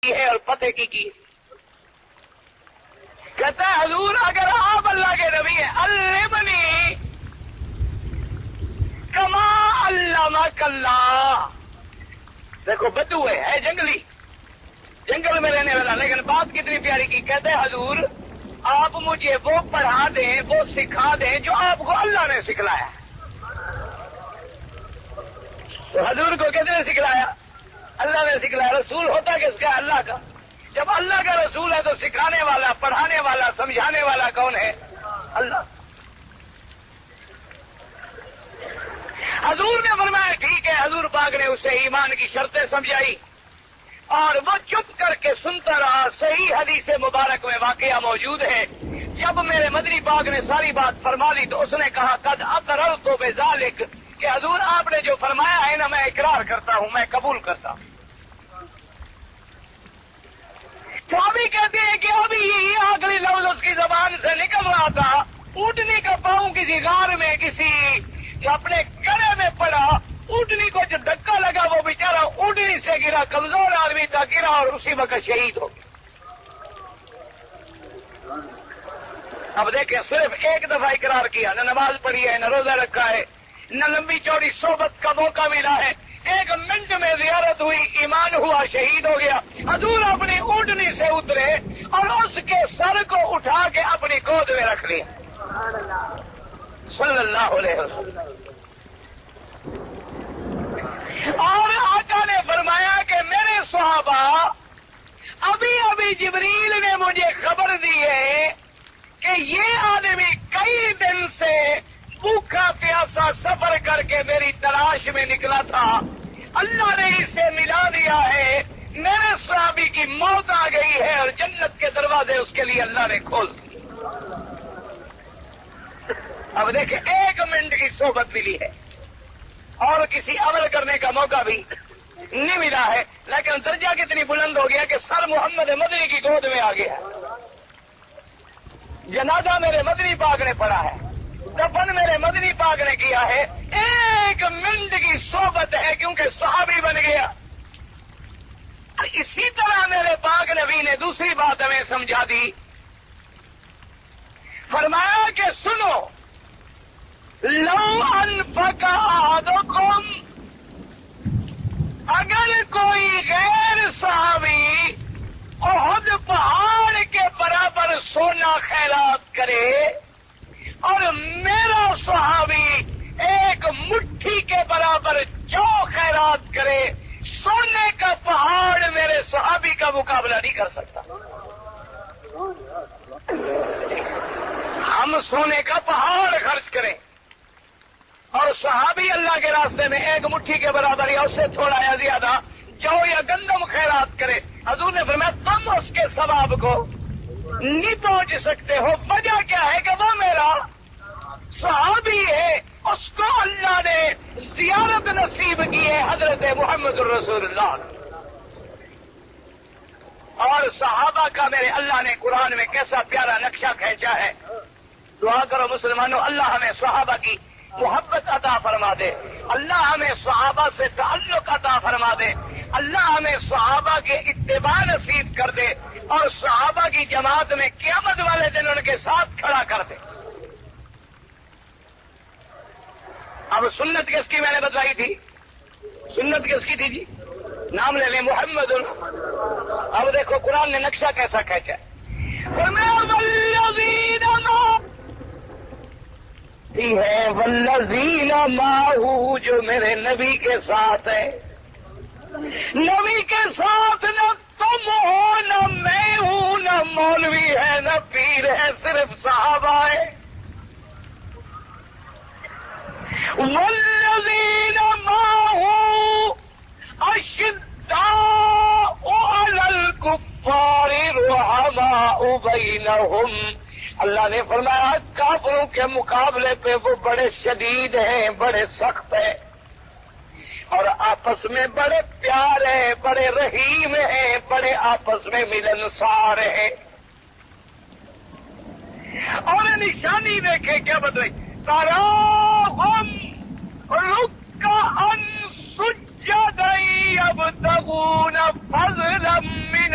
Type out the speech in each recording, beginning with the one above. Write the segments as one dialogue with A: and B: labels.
A: ہے اور پتے کی کہتا ہے حضور اگر آپ اللہ کے نبی ہیں علمنی کما علمک اللہ. دیکھو بدو ہے جنگلی، جنگل میں رہنے والا، لیکن بات کتنی پیاری کی. کہتے ہیں حضور آپ مجھے وہ پڑھا دیں، وہ سکھا دیں جو آپ کو اللہ نے سکھلایا. تو حضور کو کس نے سکھلایا؟ اللہ نے سکھلایا. رسول ہوتا کس کا؟ اللہ کا. جب اللہ کا رسول ہے تو سکھانے والا، پڑھانے والا، سمجھانے والا کون ہے؟ اللہ. حضور نے فرمایا ٹھیک ہے. حضور پاک نے اسے ایمان کی شرطیں سمجھائی اور وہ چپ کر کے سنتا رہا. صحیح حدیث مبارک میں واقعہ موجود ہے. جب میرے مدنی پاک نے ساری بات فرما لی تو اس نے کہا قد اقررت بذالک، کہ حضور آپ نے جو فرمایا ہے نا میں اقرار کرتا ہوں، میں قبول کرتا ہوں. تو ابھی کہتے ہیں کہ ابھی یہی آخری لفظ اس کی زبان سے نکل رہا تھا، اونٹنی کا پاؤں کسی غار میں کسی اپنے گڑے میں پڑا. اونٹنی کو جو دھکا لگا وہ بیچارہ اونٹنی سے گرا، کمزور آدمی تھا، گرا اور اسی وقت شہید ہو گیا. اب دیکھیں صرف ایک دفعہ اقرار کیا، نہ نماز پڑھی ہے، نہ روزہ رکھا ہے، نہ لمبی چوڑی صحبت کا موقع ملا ہے. 1 منٹ میں زیارت ہوئی، ایمان ہوا، شہید ہو گیا. حضور اپنی اونٹنی سے اترے اور اس کے سر کو اٹھا کے اپنی گود میں رکھ لیا صلی اللہ علیہ وسلم. اور آقا نے فرمایا کہ میرے صحابہ ابھی ابھی جبریل نے مجھے خبر دی ہے کہ یہ آدمی کئی دن سے بھوکا پیاسا سفر کر کے میری تلاش میں نکلا تھا، اللہ نے اسے ملا دیا ہے، میرے صحابی کی موت آ گئی ہے اور جنت کے دروازے اس کے لیے اللہ نے کھول دیے. اب دیکھیں 1 منٹ کی صحبت ملی ہے اور کسی عمل کرنے کا موقع بھی نہیں ملا ہے، لیکن درجہ کتنی بلند ہو گیا کہ سر محمد مدنی کی گود میں آ گیا. جنازہ میرے مدنی پاک نے پڑھا ہے، دفن میرے مدنی پاک نے کیا ہے. 1 منٹ کی صحبت ہے کیونکہ صحابی بن گیا. اسی طرح میرے پاک نبی نے دوسری بات ہمیں سمجھا دی. فرمایا کہ سنو لو انفق احدکم، اگر کوئی غیر صحابی احد پہاڑ کے برابر سونا خیرات کرے اور میرا صحابی 1 مٹھی کے برابر جو خیرات کرے، سونے کا پہاڑ میرے صحابی کا مقابلہ نہیں کر سکتا. ہم سونے کا پہاڑ خرچ کریں اور صحابی اللہ کے راستے میں 1 مٹھی کے برابر یا اس سے تھوڑا یا زیادہ جو یا گندم خیرات کرے. حضور نے فرمایا تم اس کے ثواب کو نہیں پہنچ سکتے ہو. وجہ کیا ہے کہ وہ میرا صحابی ہے، اس کو اللہ نے زیارت نصیب کی ہے حضرت محمد الرسول اللہ. اور صحابہ کا میرے اللہ نے قرآن میں کیسا پیارا نقشہ کھینچا ہے. دعا کرو مسلمانوں اللہ ہمیں صحابہ کی محبت عطا فرما دے، اللہ ہمیں صحابہ سے تعلق عطا فرما دے، اللہ ہمیں صحابہ کے اتباع نصیب کر دے اور صحابہ کی جماعت میں قیامت والے دن ان کے ساتھ کھڑا کر دے. اب سنت کس کی میں نے بتلائی تھی؟ سنت کس کی تھی جی؟ نام لے لیں محمد. اب دیکھو قرآن نے نقشہ کیسا کھینچا ہے. والذین معہ، جو میرے نبی کے ساتھ ہے. نبی کے ساتھ نہ تم ہو، نہ میں ہوں، نہ مولوی ہے، نہ پیر ہے، صرف صحابہ ہے. والذین معہ اشداء علی الکفار رحماء بینہم. اللہ نے فرمایا کافروں کے مقابلے پہ وہ بڑے شدید ہیں، بڑے سخت ہیں اور آپس میں بڑے پیارے، بڑے رحیم ہیں، بڑے آپس میں ملنسار ہیں. اور نشانی دیکھیں کیا بتائی، تراہم رکعا سجدا یبتغون فضلا من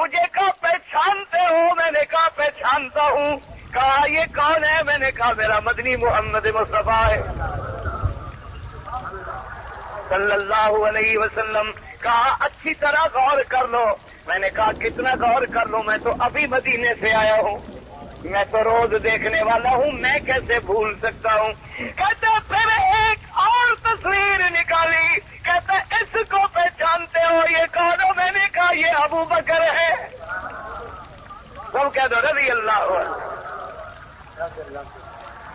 A: مجھے کہا پہچانتے ہو؟ میں نے کہا پہچانتا ہوں۔ کہا یہ کون ہے؟ میں نے کہا میرا مدنی محمد مصطفیٰ ہے صلی اللہ علیہ وسلم۔ کہا اچھی طرح غور کر لو۔ میں نے کہا کتنا غور کر لو؟ میں تو ابھی مدینے سے آیا ہوں، میں تو روز دیکھنے والا ہوں، میں کیسے بھول سکتا ہوں؟ کہتا پھر ایک اور تصویر نکالی، کہتا اس کو پہچانتے ہو؟ یہ کون ہو؟ میں نے کہا یہ ابو بکر ہے۔ سب کہہ دو رضی اللہ عنہ۔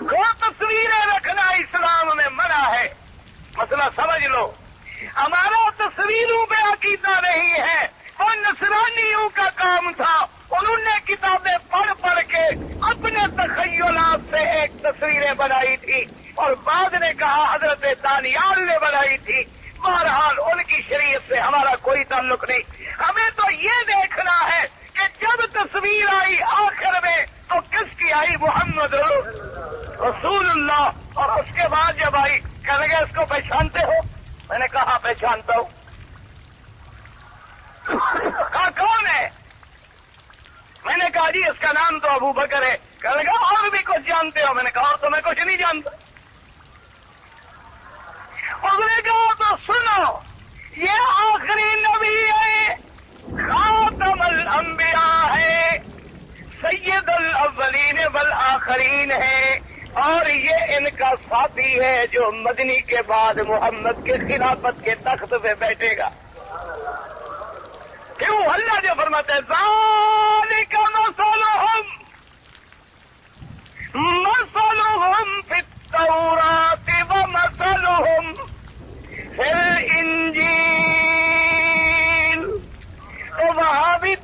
A: وہ تصویریں رکھنا اسلام میں منع ہے، مسئلہ سمجھ لو۔ ہمارا تصویروں پہ عقیدہ نہیں ہے، وہ نصرانیوں کا کام تھا۔ انہوں نے کتابیں پڑھ پڑھ کے اپنے تخیلات سے ایک تصویریں بنائی تھی اور بعد نے کہا حضرت دانیال نے بنائی تھی۔ بہرحال ان کی شریعت سے ہمارا کوئی تعلق نہیں۔ ہمیں تو یہ دیکھنا ہے کہ جب تصویر آئی آخر میں تو کس کی آئی؟ محمد رسول اللہ۔ اور اس کے بعد جب آئی کہنے لگے اس کو پہچانتے ہو؟ میں نے کہا پہچانتا ہوں۔ کہا کون ہے؟ میں نے کہا جی اس کا نام تو ابو بکر ہے۔ کہنے لگا اور بھی کچھ جانتے ہو؟ میں نے کہا اور تو میں کچھ نہیں جانتا۔ اس نے کہا تو سنو، یہ آخری نبی ہے، خاتم الانبیاء ہے، سید الاولین والآخرین ہے، اور یہ ان کا ساتھی ہے جو مدنی کے بعد محمد کے خلافت کے تخت پہ بیٹھے گا۔ کیوں؟ اللہ جو فرماتا ہے ذالک مثلہم فی التوراۃ ومثلہم فی الانجیل۔ تو وہاں بھی